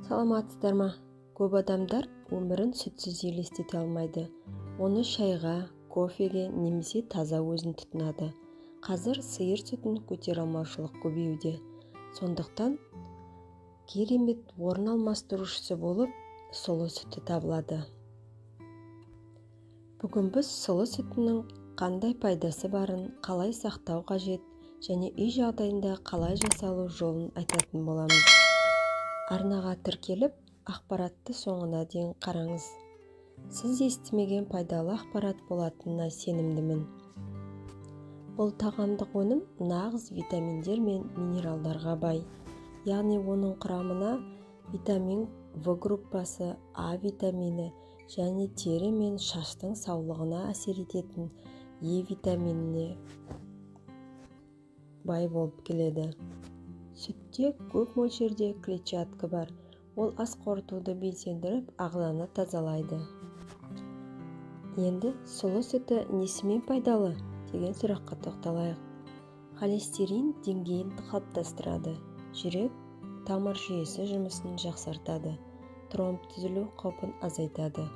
Саламатсыздар ма? Көп адамдар өмірін сүтсіз елестете алмайды. Оны шайға, кофеге немесе таза өзін тұтынады. Қазір сиыр сүтін көтере алмаушылық көбеюде. Сондықтан керемет орын алмастырушысы болып сұлы сүті табылады. Бүгін біз сұлы сүтінің қандай пайдасы барын, қалай сақтау қажет және үй жағдайында қалай жасалу жолын айтатын боламыз. Арнаға тіркеліп, ақпаратты соңына дейін қараңыз. Сіз естімеген пайдалы ақпарат болатынына сенімдімін. Бұл тағамдық өнім нағыз витаминдер мен минералдарға бай. Яғни оның құрамына витамин В группасы, А витамині және тері мен шаштың саулығына әсер ететін Е витаминіне бай болып келеді. Сүтте көп мөлшерде клетчатка бар. Ол ас қорытуды белсендіріп, ағзаны тазалайды. Енді сұлы сүті несімен пайдалы деген сұраққа тоқталайық. Холестерин деңгейін қалыптастырады. Жүрек, тамыр жүйесі жұмысын жақсартады. Тромб түзілу қаупін азайтады.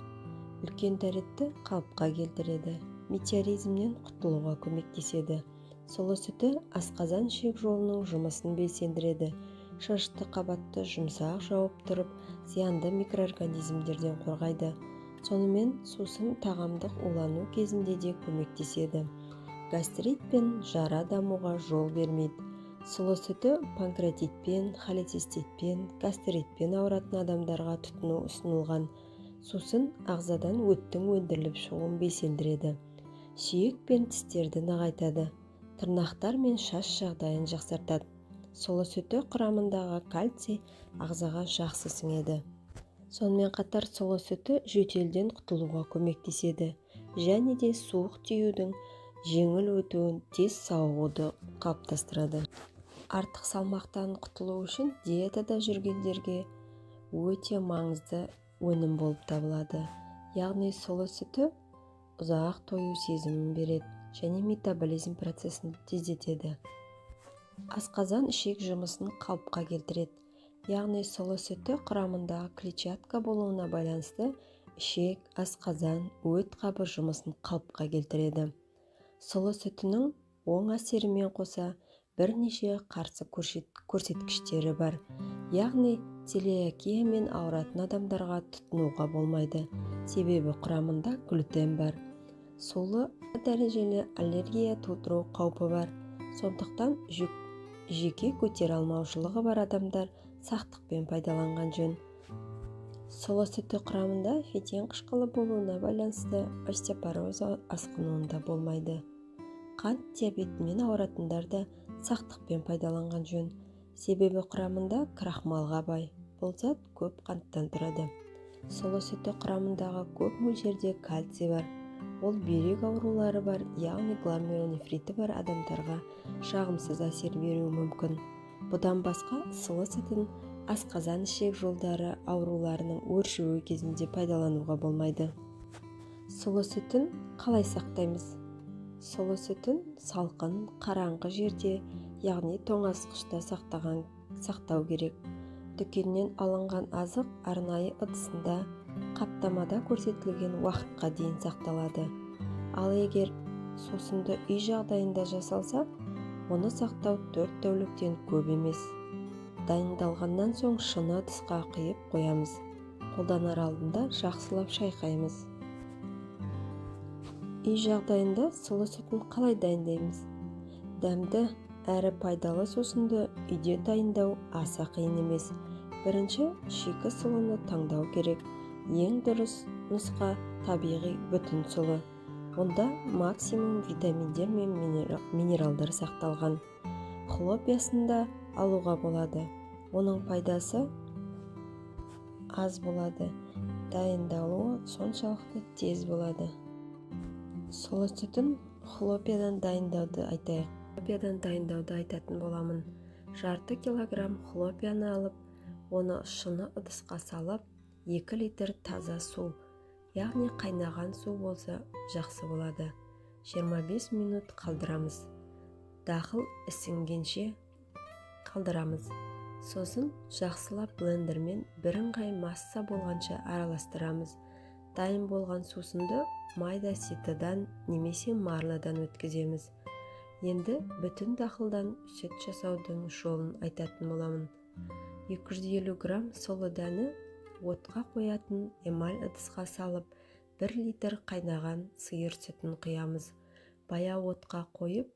Үлкен дәретті қалыпқа келтіреді. Метеоризмнен құтылуға көмектеседі. Сұлы сүті асқазан ішек жолының жұмысын белсендіреді. Шашты қабатты жұмсақ жауып тұрып, зиянды микроорганизмдерден қорғайды. Сонымен сусын тағамдық улану кезінде де көмектеседі. Гастрит пен жара дамуға жол бермейді. Сұлы сүті панкреатитпен, холециститпен, гастритпен ауыратын адамдарға тұтыну ұсынылған. Сусын ағзадан өттің өндіріліп шығуын белсендіреді. Сүйек пен тістерді нығайтады. Тырнақтар мен шаш жағдайын жақсартады. Сұлы сүті құрамындағы кальций ағзаға жақсы сіңеді. Сонымен қатар сұлы сүті жөтелден құтылуға көмектеседі және де суық тиюдің жеңіл өтуін, тез сауығуды қалыптастырады. Артық салмақтан құтылу үшін диетада жүргендерге өте маңызды өнім болып табылады. Яғни сұлы сүті ұзақ тою сезімін береді және метаболизм процесін тездетеді. Асқазан ішек жұмысын қалыпқа келтіреді. Яғни сұлы сүті құрамында клетчатка болуына байланысты ішек, асқазан, өт қабы жұмысын қалыпқа келтіреді. Сұлы сүтінің оң әсерімен қоса бірнеше қарсы көрсеткіштері бар. Яғни целиакиямен ауыратын адамдарға тұтынуға болмайды. Себебі құрамында глютен бар. Сұлы дәрежелі аллергия тудыру қаупі бар. Сондықтан жеке көтере алмаушылығы бар адамдар сақтықпен пайдаланған жөн. Сұлы сүті құрамында фитин қышқылы болуына байланысты остеопороз асқынуында болмайды. Қант диабетімен ауыратындар да сақтықпен пайдаланған жөн. Себебі құрамында крахмалға бай. Бұл зат көп қанттан тұрады. Сұлы сүті құрамындағы көп мөлшерде кальций бар. Ол бүйрек аурулары бар, яғни гломерулонефриті бар адамдарға жағымсыз әсер беруі мүмкін. Бұдан басқа сұлы сүтін асқазан ішек жолдары ауруларының өршуі кезінде пайдалануға болмайды. Сұлы сүтін қалай сақтаймыз? Сұлы сүтін салқын, қараңғы жерде, яғни тоңазытқышта сақтау керек. Дүкеннен алынған азық арнайы ыдысында қаптамада көрсетілген уақытқа дейін сақталады. Ал егер сусынды үй жағдайында жасалса, оны сақтау 4 тәуліктен көп емес. Дайындалғаннан соң шыны ыдысқа құйып қоямыз. Қолданар алдында жақсылап шайқаймыз. Үй жағдайында сұлы сүтін қалай дайындаймыз? Дәмді әрі пайдалы сусынды үйде дайындау аса қиын емес. Бірінші, шикі сұлыны таңдау керек. Ең дұрыс нұсқа табиғи бүтін сұлы. Онда максимум витаминдер мен минералдар сақталған. Хлопьясында алуға болады. Оның пайдасы аз болады. Дайындалуы соншалықты тез болады. Сұлы сүтін хлопьядан дайындауды айтайық. Хлопьядан дайындауды айтатын боламын. Жарты килограмм хлопьяны алып, оны шыны ыдысқа салып, 2 литр таза су, яғни қайнаған су болса жақсы болады. 25 минут қалдырамыз. Дақыл ісінгенше қалдырамыз. Сосын жақсылап блендермен бірыңғай масса болғанша араластырамыз. Дайын болған сусынды майда ситыдан немесе марлыдан өткіземіз. Енді бүтін дақылдан сүт жасаудың жолын айтатын боламын. 250 грамм сұлы дәні отқа қоятын эмаль ыдысқа салып, 1 литр қайнаған сиыр сүтін құямыз. Баяу отқа қойып,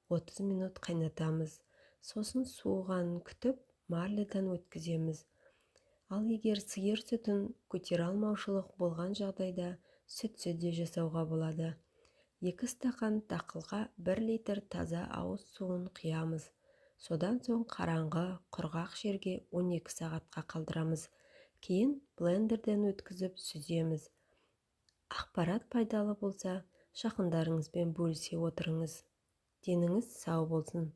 30 минут қайнатамыз. Сосын суығанын күтіп, марлыдан өткіземіз. Ал егер сиыр сүтін көтере алмаушылық болған жағдайда, сүтсіз де жасауға болады. 2 стақан дақылға 1 литр таза ауыз суын құямыз. Содан соң қараңғы, құрғақ жерге 12 сағатқа қалдырамыз. Кейін блендерден өткізіп сүземіз. Ақпарат пайдалы болса, жақындарыңызбен бөлісе отырыңыз. Деніңіз сау болсын.